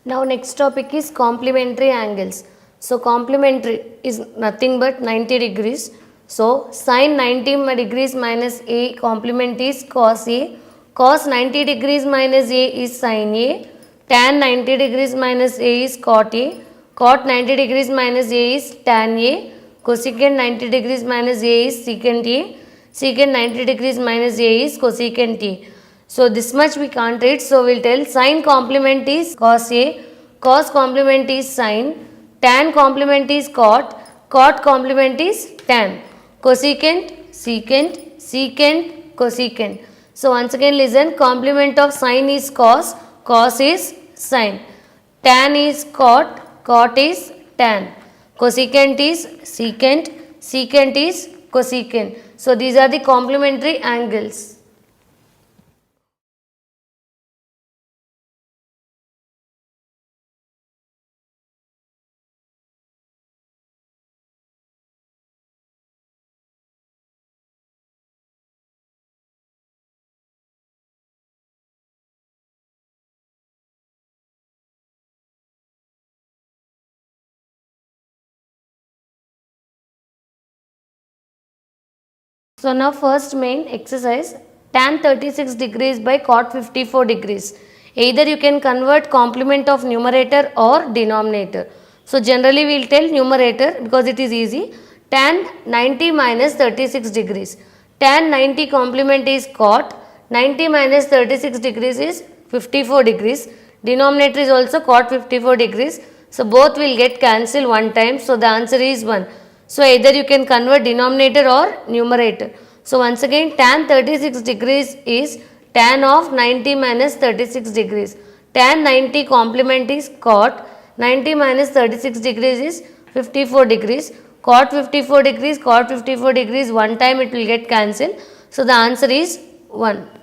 Now next topic is complementary angles. So complementary is nothing but 90 degrees. So sin 90 degrees minus A complement is cos A. Cos 90 degrees minus A is sin A. Tan 90 degrees minus A is cot A. Cot 90 degrees minus A is tan A. Cosecant 90 degrees minus A is secant A. Secant 90 degrees minus A is cosecant A. So this much we can't read. So we'll tell sin complement is cos A, cos complement is sin, tan complement is cot, cot complement is tan, cosecant, secant, secant, cosecant. So once again listen, complement of sin is cos, cos is sin, tan is cot, cot is tan, cosecant is secant, secant is cosecant. So these are the complementary angles. So now first main exercise, tan 36 degrees by cot 54 degrees. Either you can convert complement of numerator or denominator. So generally we will tell numerator because it is easy. Tan 90 minus 36 degrees. Tan 90 complement is cot, 90 minus 36 degrees is 54 degrees. Denominator is also cot 54 degrees. So both will get cancelled one time. So the answer is 1. So either you can convert denominator or numerator. So once again tan 36 degrees is tan of 90 minus 36 degrees. Tan 90 complement is cot, 90 minus 36 degrees is 54 degrees. Cot 54 degrees, cot 54 degrees, one time it will get cancelled. So the answer is 1.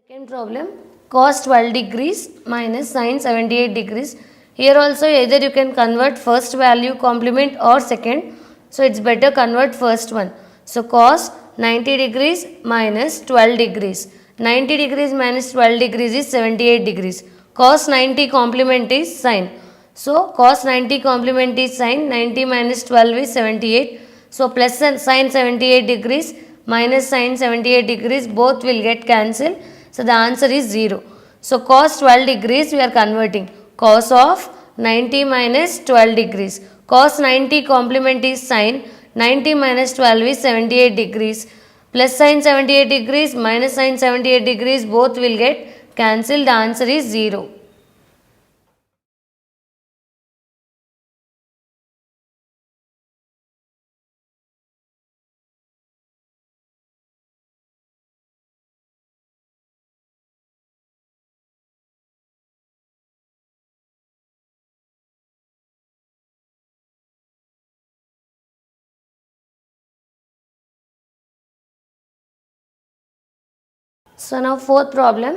Second problem, cos 12 degrees minus sin 78 degrees. Here also either you can convert first value complement or second. So it's better convert first one. So cos 90 degrees minus 12 degrees. 90 degrees minus 12 degrees is 78 degrees. Cos 90 complement is sin. So cos 90 complement is sin, 90 minus 12 is 78. So plus sin 78 degrees minus sin 78 degrees both will get cancelled. So the answer is 0. So cos 12 degrees we are converting. Cos of 90 minus 12 degrees. Cos 90 complement is sin. 90 minus 12 is 78 degrees. Plus sin 78 degrees minus sin 78 degrees both will get cancelled. The answer is 0. So now fourth problem,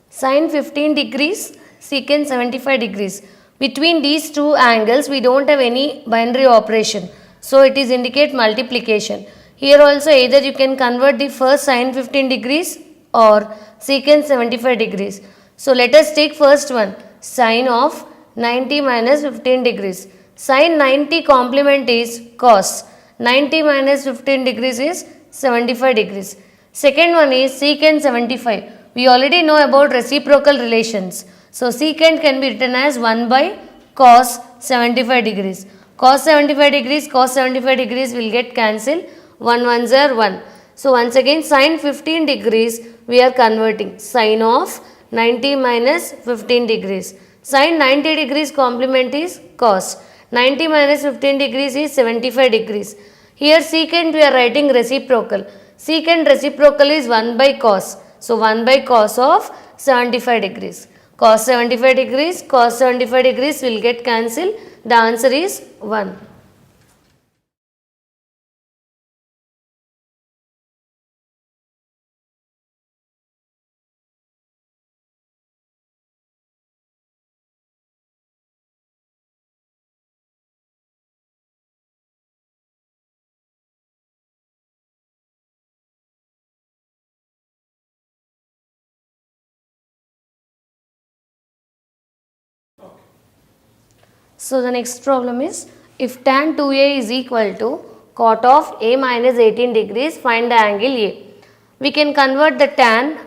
sin 15 degrees, secant 75 degrees. Between these two angles we don't have any binary operation. So it is indicate multiplication. Here also either you can convert the first sin 15 degrees or secant 75 degrees. So let us take first one, sin of 90 minus 15 degrees. Sin 90 complement is cos. 90 minus 15 degrees is 75 degrees. Second one is secant 75. We already know about reciprocal relations. So secant can be written as 1 by cos 75 degrees. Cos 75 degrees, cos 75 degrees will get cancelled. 1 ones are 1. So once again sin 15 degrees we are converting. Sin of 90 minus 15 degrees. Sin 90 degrees complement is cos. 90 minus 15 degrees is 75 degrees. Here secant we are writing reciprocal. Secant reciprocal is 1 by cos. So 1 by cos of 75 degrees. Cos 75 degrees, cos 75 degrees will get cancelled. The answer is 1. So the next problem is, if tan 2a is equal to cot of a minus 18 degrees, find the angle A. We can convert the tan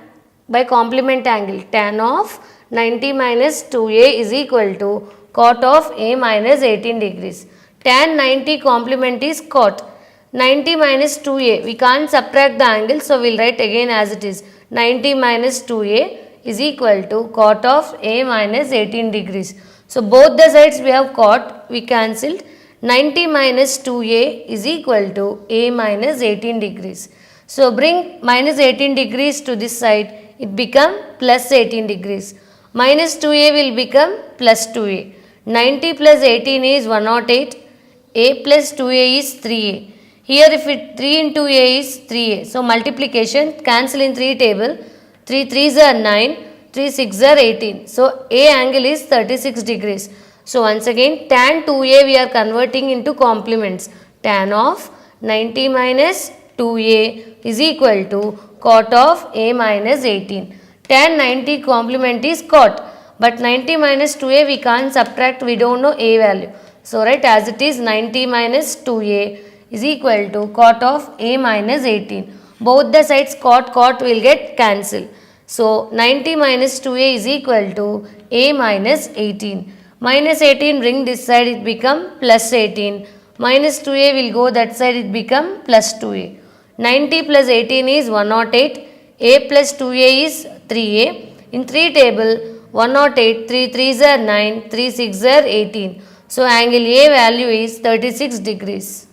by complement angle. Tan of 90 minus 2a is equal to cot of a minus 18 degrees. Tan 90 complement is cot. 90 minus 2a, we can't subtract the angle, so we will write again as it is. 90 minus 2a is equal to cot of a minus 18 degrees. So both the sides we have cot, we cancelled. 90 minus 2a is equal to a minus 18 degrees. So bring minus 18 degrees to this side, it become plus 18 degrees. Minus 2a will become plus 2a. 90 plus 18 is 108, a plus 2a is 3a. Here if it 3 into a is 3a. So multiplication, cancel in 3 table, 3 3s are 9, 3 6s are 18. So a angle is 36 degrees. So once again tan 2a we are converting into complements. Tan of 90 minus 2a is equal to cot of a minus 18. Tan 90 complement is cot, but 90 minus 2a we can't subtract, we don't know a value. So write as it is, 90 minus 2a is equal to cot of a minus 18. Both the sides cot will get cancelled. So 90 minus 2a is equal to a minus 18. Minus 18 bring this side, it become plus 18. Minus 2a will go that side, it become plus 2a. 90 plus 18 is 108. A plus 2a is 3a. In 3 table, 108, 3 3s are 9, 3 6s are 18. So angle A value is 36 degrees.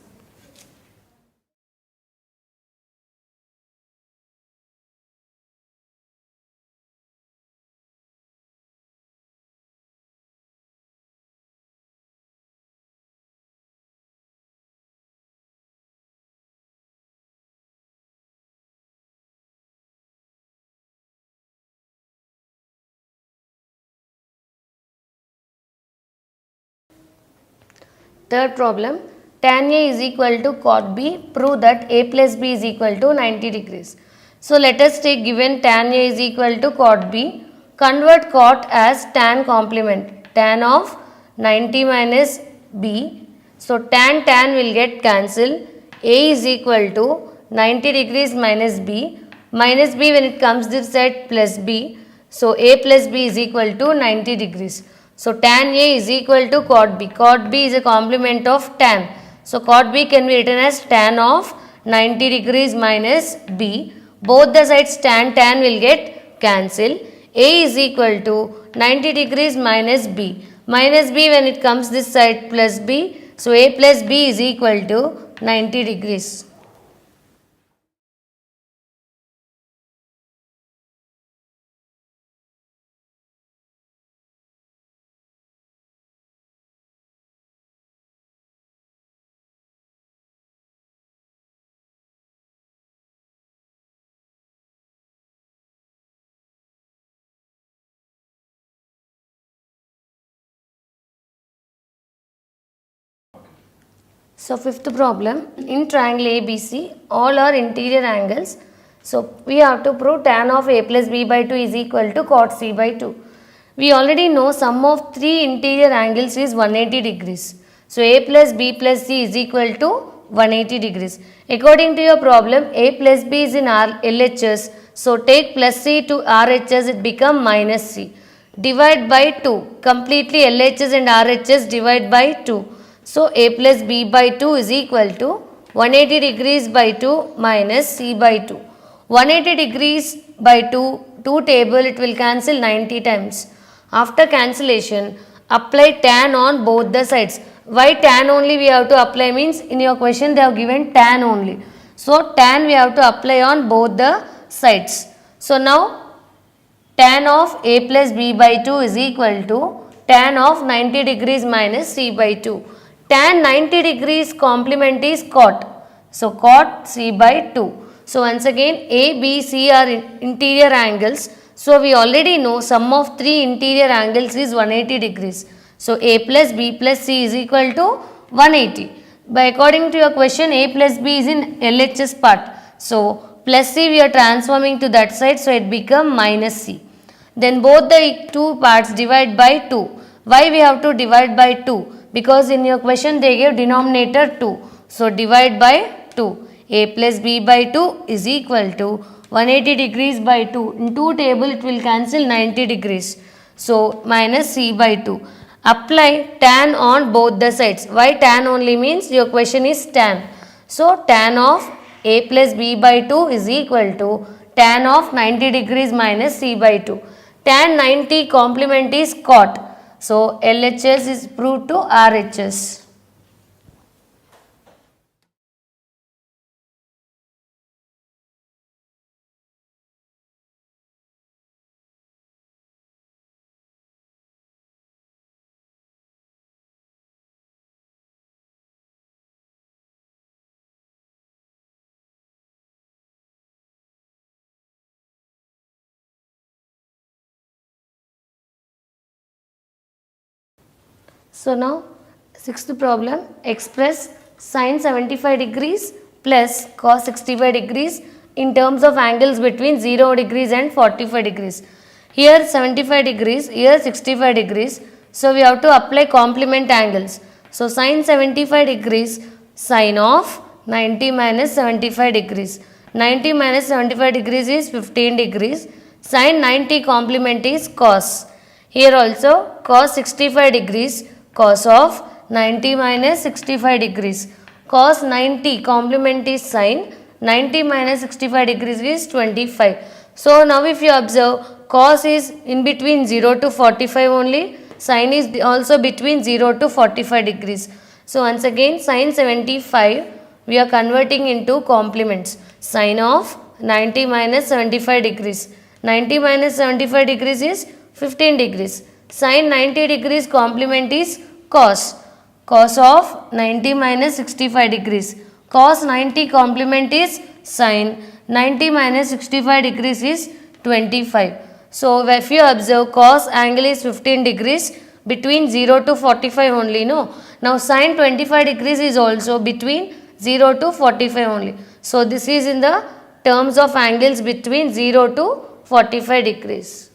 Third problem, tan A is equal to cot B, prove that A plus B is equal to 90 degrees. So let us take given tan A is equal to cot B, convert cot as tan complement, tan of 90 minus B. So tan will get cancelled, A is equal to 90 degrees minus B when it comes this side plus B. So A plus B is equal to 90 degrees. So tan A is equal to cot B. Cot B is a complement of tan. So cot B can be written as tan of 90 degrees minus B. Both the sides tan will get cancelled. A is equal to 90 degrees minus B. Minus B when it comes this side plus B. So A plus B is equal to 90 degrees. So fifth problem, in triangle ABC, all are interior angles. So we have to prove tan of A plus B by 2 is equal to cot C by 2. We already know sum of three interior angles is 180 degrees. So A plus B plus C is equal to 180 degrees. According to your problem, A plus B is in LHS. So take plus C to RHS, it become minus C. Divide by 2. Completely LHS and RHS divide by 2. So A plus B by 2 is equal to 180 degrees by 2 minus C by 2. 180 degrees by 2 table, it will cancel 90 times. After cancellation, apply tan on both the sides. Why tan only we have to apply means, in your question they have given tan only. So tan we have to apply on both the sides. So now tan of A plus B by 2 is equal to tan of 90 degrees minus C by 2. Tan 90 degrees complement is cot. So cot C by 2. So once again A, B, C are interior angles. So we already know sum of three interior angles is 180 degrees. So A plus B plus C is equal to 180. By according to your question, A plus B is in LHS part. So plus C we are transforming to that side, so it become minus C. Then both the two parts divide by 2. Why we have to divide by 2? because in your question they gave denominator 2. So divide by 2. A plus b by 2 is equal to 180 degrees by 2. In 2 table it will cancel 90 degrees. So minus c by 2. Apply tan on both the sides. Why tan only means your question is tan. So tan of a plus b by 2 is equal to tan of 90 degrees minus c by 2. Tan 90 complement is cot. So LHS is proved to RHS. So now sixth problem, express sin 75 degrees plus cos 65 degrees in terms of angles between 0 degrees and 45 degrees. Here 75 degrees, here 65 degrees. So we have to apply complement angles. So sin 75 degrees, sin of 90 minus 75 degrees. 90 minus 75 degrees is 15 degrees. Sin 90 complement is cos. Here also cos 65 degrees, cos of 90 minus 65 degrees. Cos 90 complement is sin. 90 minus 65 degrees is 25. So now if you observe, cos is in between 0 to 45 only. Sin is also between 0 to 45 degrees. So once again sin 75 we are converting into complements. Sin of 90 minus 75 degrees. 90 minus 75 degrees is 15 degrees. Sin 90 degrees complement is cos. Cos of 90 minus 65 degrees. Cos 90 complement is sin. 90 minus 65 degrees is 25. So if you observe, cos angle is 15 degrees between 0 to 45 only, no. Now sin 25 degrees is also between 0 to 45 only. So this is in the terms of angles between 0 to 45 degrees.